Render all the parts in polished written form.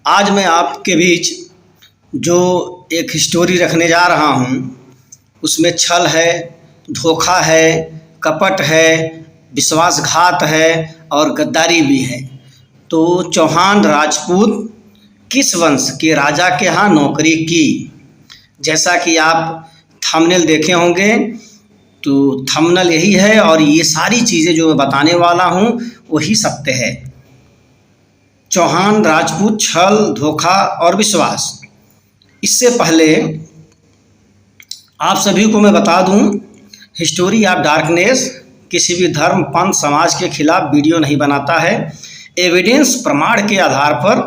आज मैं आपके बीच जो एक स्टोरी रखने जा रहा हूँ उसमें छल है, धोखा है, कपट है, विश्वासघात है और गद्दारी भी है। तो चौहान राजपूत किस वंश के राजा के यहाँ नौकरी की? जैसा कि आप थंबनेल देखे होंगे तो थंबनेल यही है और ये सारी चीज़ें जो मैं बताने वाला हूँ वही सत्य है। चौहान राजपूत छल, धोखा और विश्वास। इससे पहले आप सभी को मैं बता दूं, हिस्टोरी ऑफ डार्कनेस किसी भी धर्म, पंथ, समाज के खिलाफ वीडियो नहीं बनाता है। एविडेंस, प्रमाण के आधार पर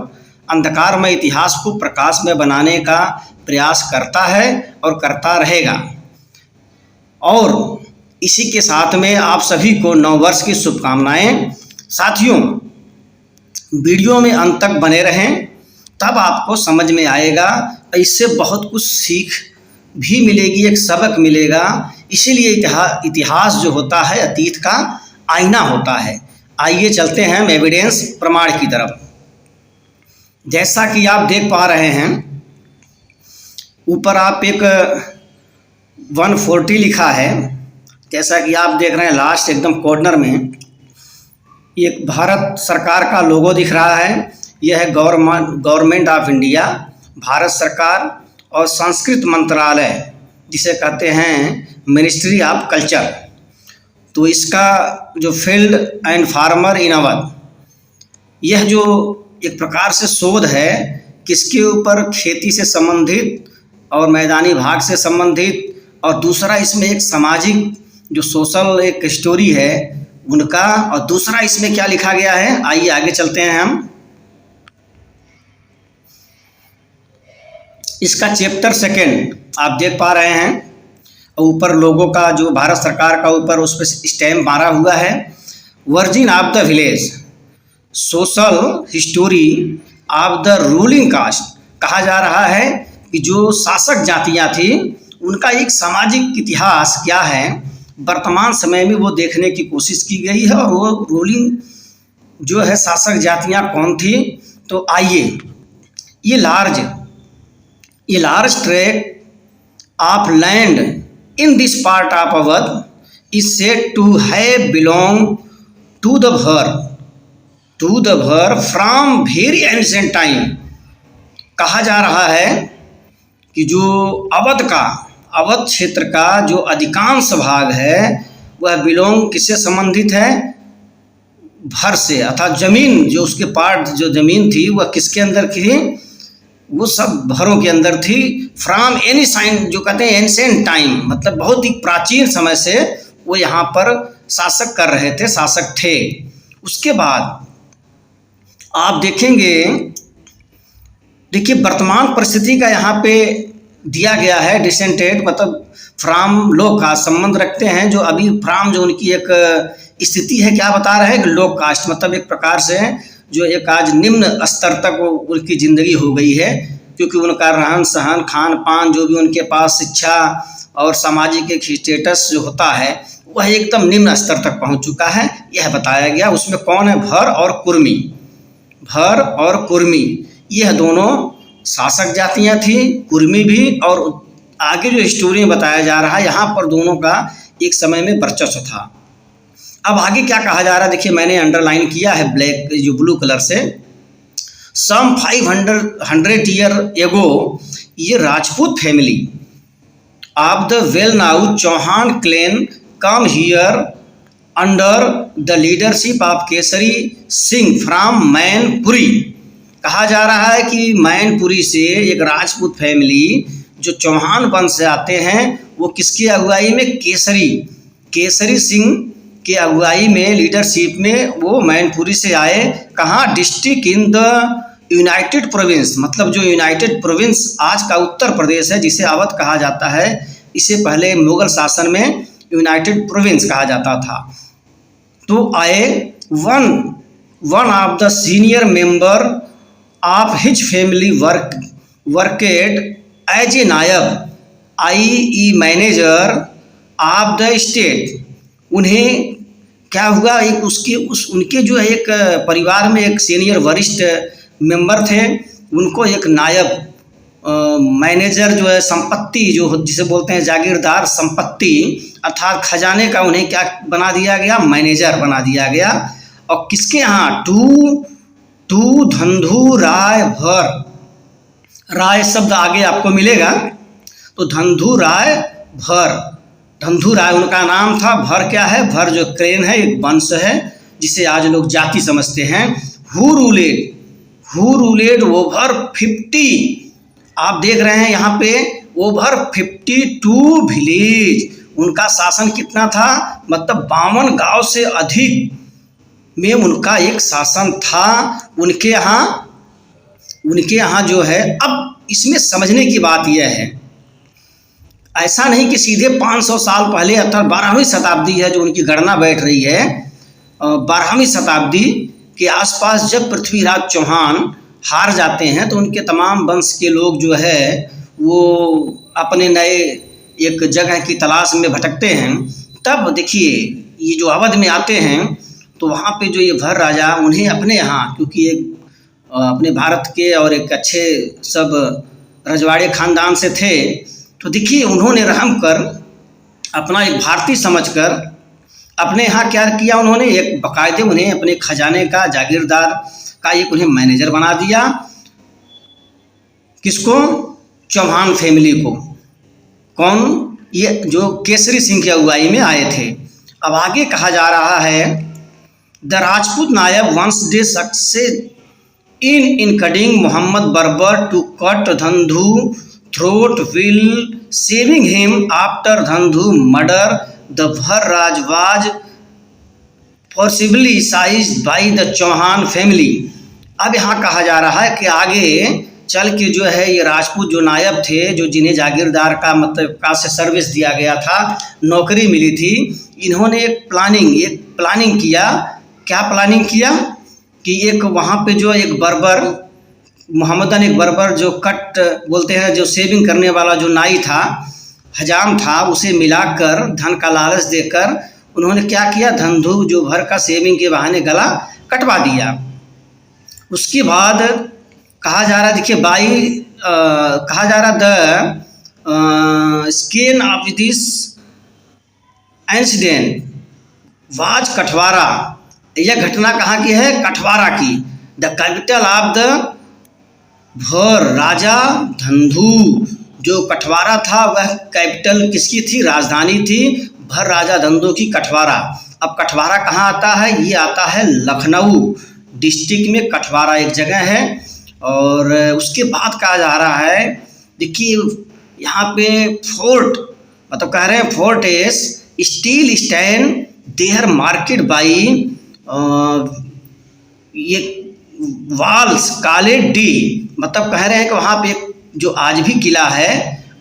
अंधकारमय इतिहास को प्रकाश में बनाने का प्रयास करता है और करता रहेगा। और इसी के साथ में आप सभी को नववर्ष की शुभकामनाएं। साथियों, वीडियो में अंत तक बने रहें, तब आपको समझ में आएगा। इससे बहुत कुछ सीख भी मिलेगी, एक सबक मिलेगा। इसीलिए इतिहास जो होता है अतीत का आईना होता है। आइए चलते हैं एविडेंस, प्रमाण की तरफ। जैसा कि आप देख पा रहे हैं, ऊपर आप एक 140 लिखा है। जैसा कि आप देख रहे हैं, लास्ट एकदम कॉर्नर में एक भारत सरकार का लोगो दिख रहा है। यह है गवर्नमेंट ऑफ इंडिया, भारत सरकार और संस्कृत मंत्रालय, जिसे कहते हैं मिनिस्ट्री ऑफ कल्चर। तो इसका जो field and farmer in Awadh, यह जो एक प्रकार से शोध है किसके ऊपर, खेती से संबंधित और मैदानी भाग से संबंधित। और दूसरा इसमें एक सामाजिक जो सोशल एक स्टोरी है उनका। और दूसरा इसमें क्या लिखा गया है, आइए आगे चलते हैं हम। इसका चैप्टर 2 आप देख पा रहे हैं। ऊपर लोगों का जो भारत सरकार का ऊपर उस पर स्टैम्प मारा हुआ है। Virgin of the village, social history of the ruling caste. कहा जा रहा है कि जो शासक जातियां थी उनका एक सामाजिक इतिहास क्या है, वर्तमान समय में वो देखने की कोशिश की गई है। और वो रूलिंग जो है शासक जातियां कौन थी। तो आइए, ये large tract of land in this part of Awadh is said to have belong to the Bhar from very ancient time. कहा जा रहा है कि जो अवध क्षेत्र का जो अधिकांश भाग है वह बिलोंग किससे संबंधित है, भर से। अर्थात जमीन जो उसके पार्ट जो जमीन थी वह किसके अंदर थी, वो सब भरों के अंदर थी। फ्रॉम एनी साइन, जो कहते हैं एंशिएंट टाइम, मतलब बहुत ही प्राचीन समय से वो यहाँ पर शासक कर रहे थे, शासक थे। उसके बाद आप देखेंगे, देखिए वर्तमान परिस्थिति का यहाँ पे दिया गया है डिसेंटेड, मतलब फ्राम लोग का संबंध रखते हैं। जो अभी फ्राम जो उनकी एक स्थिति है, क्या बता रहे हैं कि लो कास्ट, मतलब एक प्रकार से जो एक आज निम्न स्तर तक उनकी ज़िंदगी हो गई है, क्योंकि उनका रहन सहन, खान पान, जो भी उनके पास शिक्षा और सामाजिक एक स्टेटस जो होता है वह एकदम निम्न स्तर तक पहुंच चुका है। यह बताया गया। उसमें कौन है, भर और कुर्मी, यह दोनों शासक जातियां थी, कुर्मी भी। और आगे जो स्टोरी में बताया जा रहा है यहाँ पर दोनों का एक समय में वर्चस्व था। अब आगे क्या कहा जा रहा है, देखिए मैंने अंडरलाइन किया है ब्लैक जो ब्लू कलर से। सम 500 ईयर एगो, ये Rajput family of the well now Chauhan clan come here under the leadership of Kesari Singh from Mainpuri. कहा जा रहा है कि मैनपुरी से एक राजपूत फैमिली जो चौहान वंश से आते हैं, वो किसकी अगुवाई में, केसरी सिंह के अगुवाई में, लीडरशिप में वो मैनपुरी से आए। कहाँ, district in the United province, मतलब जो यूनाइटेड प्रोविंस आज का उत्तर प्रदेश है, जिसे अवध कहा जाता है। इससे पहले मुगल शासन में यूनाइटेड प्रोविंस कहा जाता था। तो आए one of the senior member of his family worked as a नायब आई मैनेजर ऑफ द स्टेट। उन्हें क्या हुआ, एक उनके जो है एक परिवार में एक सीनियर वरिष्ठ मेंबर थे उनको एक नायब मैनेजर जो है संपत्ति जो जिसे बोलते हैं जागीरदार संपत्ति अर्थात खजाने का उन्हें क्या बना दिया गया, मैनेजर बना दिया गया। और किसके यहाँ, टू धंधु राय भर, राय शब्द आगे आपको मिलेगा, तो धंधु राय भर, धंधु राय उनका नाम था। भर क्या है, भर जो क्रेन है एक वंश है जिसे आज लोग जाति समझते हैं। हु रूलेड ओवर 50, आप देख रहे हैं यहाँ पे ओवर 52 विलेज, उनका शासन कितना था, मतलब 52 गांव से अधिक में उनका एक शासन था उनके यहाँ जो है। अब इसमें समझने की बात यह है, ऐसा नहीं कि सीधे 500 साल पहले अर्थात 12वीं शताब्दी है जो उनकी गणना बैठ रही है, 12वीं शताब्दी के आसपास जब पृथ्वीराज चौहान हार जाते हैं तो उनके तमाम वंश के लोग जो है वो अपने नए एक जगह की तलाश में भटकते हैं। तब देखिए ये जो अवध में आते हैं तो वहाँ पे जो ये भर राजा उन्हें अपने यहाँ, क्योंकि एक अपने भारत के और एक अच्छे सब रजवाड़े खानदान से थे, तो देखिए उन्होंने रहम कर अपना एक भारतीय समझकर अपने यहाँ क्या किया, उन्होंने एक बाकायदे उन्हें अपने खजाने का जागीरदार का एक उन्हें मैनेजर बना दिया। किसको, चौहान फैमिली को। कौन, ये जो केसरी सिंह की अगुवाई में आए थे। अब आगे कहा जा रहा है द राजपूत नायब once day success in cutting Mohammad Barbar to cut Dhandhu throat will saving him after Dhandhu murder the Bhar राज was forcibly seized by the Chauhan family. अब यहाँ कहा जा रहा है कि आगे चल के जो है ये राजपूत जो नायब थे, जो जिन्हें जागीरदार का मतलब का से सर्विस दिया गया था, नौकरी मिली थी, इन्होंने एक प्लानिंग किया। क्या प्लानिंग किया कि एक वहाँ पे जो एक बर्बर मोहम्मदन, एक बर्बर जो कट बोलते हैं, जो सेविंग करने वाला जो नाई था, हजाम था, उसे मिलाकर धन का लालच देकर उन्होंने क्या किया, धंधु जो भर का सेविंग के बहाने गला कटवा दिया। उसके बाद कहा जा रहा, देखिए कहा जा रहा the scene of this incident was Kathwara. यह घटना कहाँ की है, कठवारा की। द कैपिटल ऑफ द भर राजा धंधु, जो कठवारा था वह कैपिटल किसकी थी, राजधानी थी भर राजा धंधु की, कठवारा। अब कठवारा कहाँ आता है, ये आता है लखनऊ डिस्ट्रिक्ट में कठवारा एक जगह है। और उसके बाद कहा जा रहा है, देखिए यहाँ पे फोर्ट, मतलब कह रहे हैं fort S steel stand their market by ये वाल्स काले डी, मतलब कह रहे हैं कि वहाँ पे एक जो आज भी किला है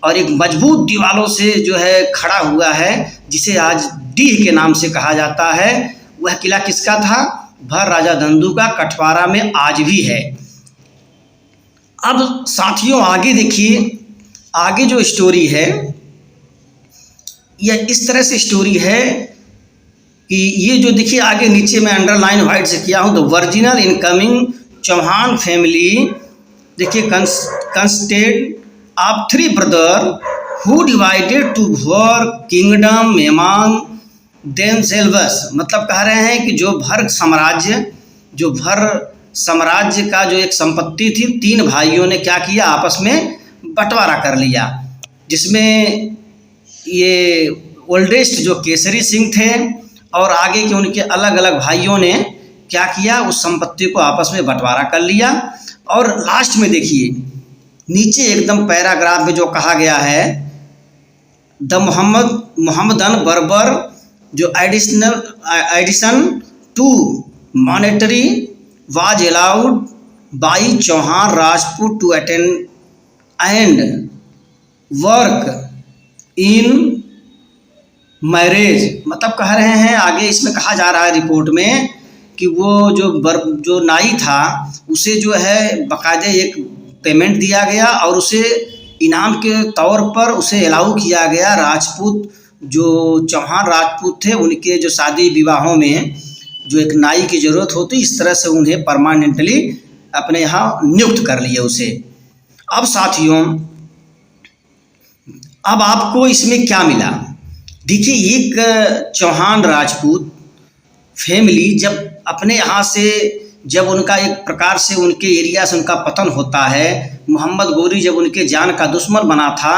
और एक मजबूत दीवारों से जो है खड़ा हुआ है, जिसे आज डीह के नाम से कहा जाता है। वह किला किसका था, भर राजा धंधु का, कठवारा में आज भी है। अब साथियों आगे देखिए, आगे जो स्टोरी है यह इस तरह से स्टोरी है कि ये जो देखिए आगे नीचे में अंडरलाइन व्हाइट से किया हूँ, the original incoming Chauhan family, देखिए consisted of 3 brother who divided to Bhar kingdom among themselves, मतलब कह रहे हैं कि जो भर साम्राज्य का जो एक संपत्ति थी, 3 भाइयों ने क्या किया, आपस में बंटवारा कर लिया, जिसमें ये ओल्डेस्ट जो केसरी सिंह थे और आगे के उनके अलग अलग भाइयों ने क्या किया, उस संपत्ति को आपस में बंटवारा कर लिया। और लास्ट में देखिए नीचे एकदम पैराग्राफ में जो कहा गया है, द मोहम्मदन बर्बर जो addition to monetary was allowed by Chauhan Rajput to attend and work in marriage, मतलब कह रहे हैं आगे इसमें कहा जा रहा है रिपोर्ट में कि वो जो नाई था उसे जो है बाकायदे एक पेमेंट दिया गया और उसे इनाम के तौर पर उसे अलाउ किया गया, राजपूत जो चौहान राजपूत थे उनके जो शादी विवाहों में जो एक नाई की ज़रूरत होती, इस तरह से उन्हें परमानेंटली अपने यहाँ नियुक्त कर लिए उसे। अब साथियों, अब आपको इसमें क्या मिला? देखिए, एक चौहान राजपूत फैमिली जब अपने यहाँ से, जब उनका एक प्रकार से उनके एरिया से उनका पतन होता है, मोहम्मद गोरी जब उनके जान का दुश्मन बना था,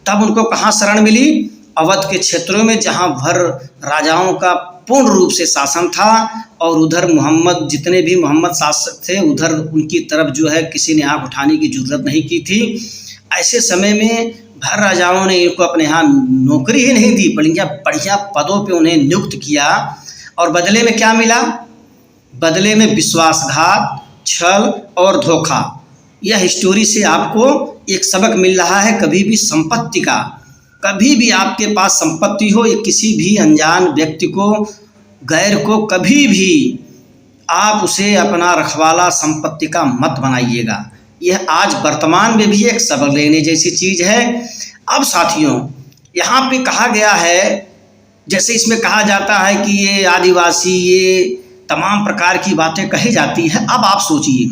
तब उनको कहाँ शरण मिली? अवध के क्षेत्रों में, जहाँ भर राजाओं का पूर्ण रूप से शासन था, और उधर मोहम्मद, जितने भी मोहम्मद शासक थे, उधर उनकी तरफ जो है किसी ने आँख उठाने की जरूरत नहीं की थी। ऐसे समय में भर राजाओं ने इनको अपने यहाँ नौकरी ही नहीं दी, बढ़िया पदों पे उन्हें नियुक्त किया, और बदले में क्या मिला? बदले में विश्वासघात, छल और धोखा। यह स्टोरी से आपको एक सबक मिल रहा है, कभी भी संपत्ति का, कभी भी आपके पास संपत्ति हो, या किसी भी अनजान व्यक्ति को, गैर को, कभी भी आप उसे अपना रखवाला संपत्ति का मत बनाइएगा। यह आज वर्तमान में भी एक सबक लेने जैसी चीज़ है। अब साथियों, यहाँ पे कहा गया है, जैसे इसमें कहा जाता है कि ये आदिवासी, ये तमाम प्रकार की बातें कही जाती है। अब आप सोचिए,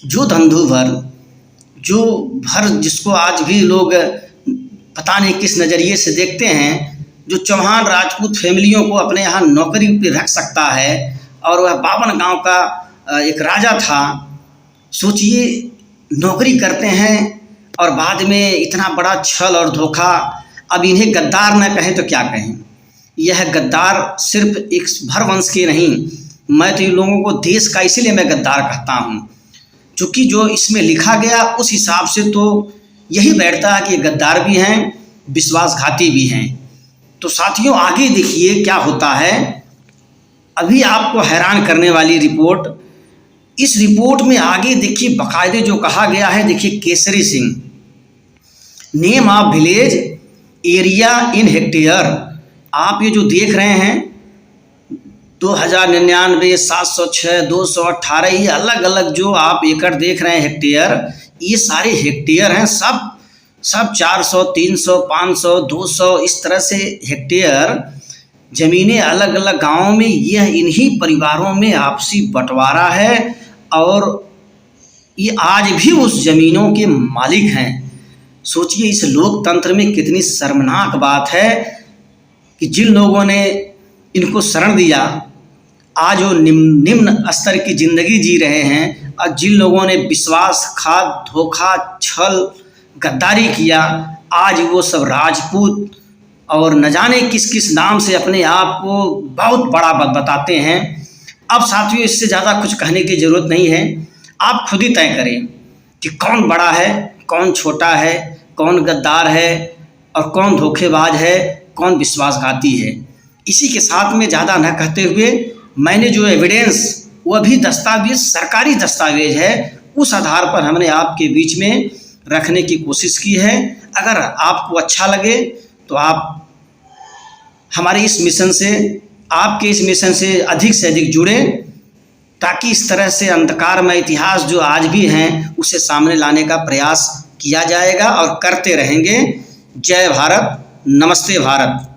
जो धंधुभर, जो भर, जिसको आज भी लोग पता नहीं किस नज़रिए से देखते हैं, जो चौहान राजपूत फैमिलियों को अपने यहाँ नौकरी पे रख सकता है, और वह 52 गांव का एक राजा था। सोचिए, नौकरी करते हैं और बाद में इतना बड़ा छल और धोखा। अब इन्हें गद्दार न कहें तो क्या कहें? यह गद्दार सिर्फ एक भरवंश के नहीं, मैं तो इन लोगों को देश का इसीलिए मैं गद्दार कहता हूँ, क्योंकि जो इसमें लिखा गया उस हिसाब से तो यही बैठता है कि गद्दार भी हैं, विश्वासघाती भी हैं। तो साथियों, आगे देखिए क्या होता है। अभी आपको हैरान करने वाली रिपोर्ट, इस रिपोर्ट में आगे देखिए बाकायदे जो कहा गया है। देखिए, Kesari Singh, name of village, area in hectare. आप ये जो देख रहे हैं 2099, 706, 218, ये अलग अलग जो आप एकड़ देख रहे हैं, हेक्टेयर, ये सारे हेक्टेयर हैं। सब 400, 300, 500, 200 इस तरह से हेक्टेयर ज़मीनें अलग अलग गांवों में, यह इन्हीं परिवारों में आपसी बंटवारा है, और ये आज भी उस ज़मीनों के मालिक हैं। सोचिए, इस लोकतंत्र में कितनी शर्मनाक बात है कि जिन लोगों ने इनको शरण दिया, आज वो निम्न स्तर की ज़िंदगी जी रहे हैं, और जिन लोगों ने विश्वासघात, धोखा, छल, गद्दारी किया, आज वो सब राजपूत और न जाने किस किस नाम से अपने आप को बहुत बड़ा बताते हैं। अब साथियों, इससे ज़्यादा कुछ कहने की ज़रूरत नहीं है, आप खुद ही तय करें कि कौन बड़ा है, कौन छोटा है, कौन गद्दार है और कौन धोखेबाज है, कौन विश्वासघाती है। इसी के साथ में ज़्यादा न कहते हुए, मैंने जो एविडेंस, वह भी दस्तावेज, सरकारी दस्तावेज है, उस आधार पर हमने आपके बीच में रखने की कोशिश की है। अगर आपको अच्छा लगे तो आप हमारे इस मिशन से, आपके इस मिशन से अधिक जुड़ें, ताकि इस तरह से अंधकारमय इतिहास जो आज भी हैं उसे सामने लाने का प्रयास किया जाएगा और करते रहेंगे। जय भारत, नमस्ते भारत।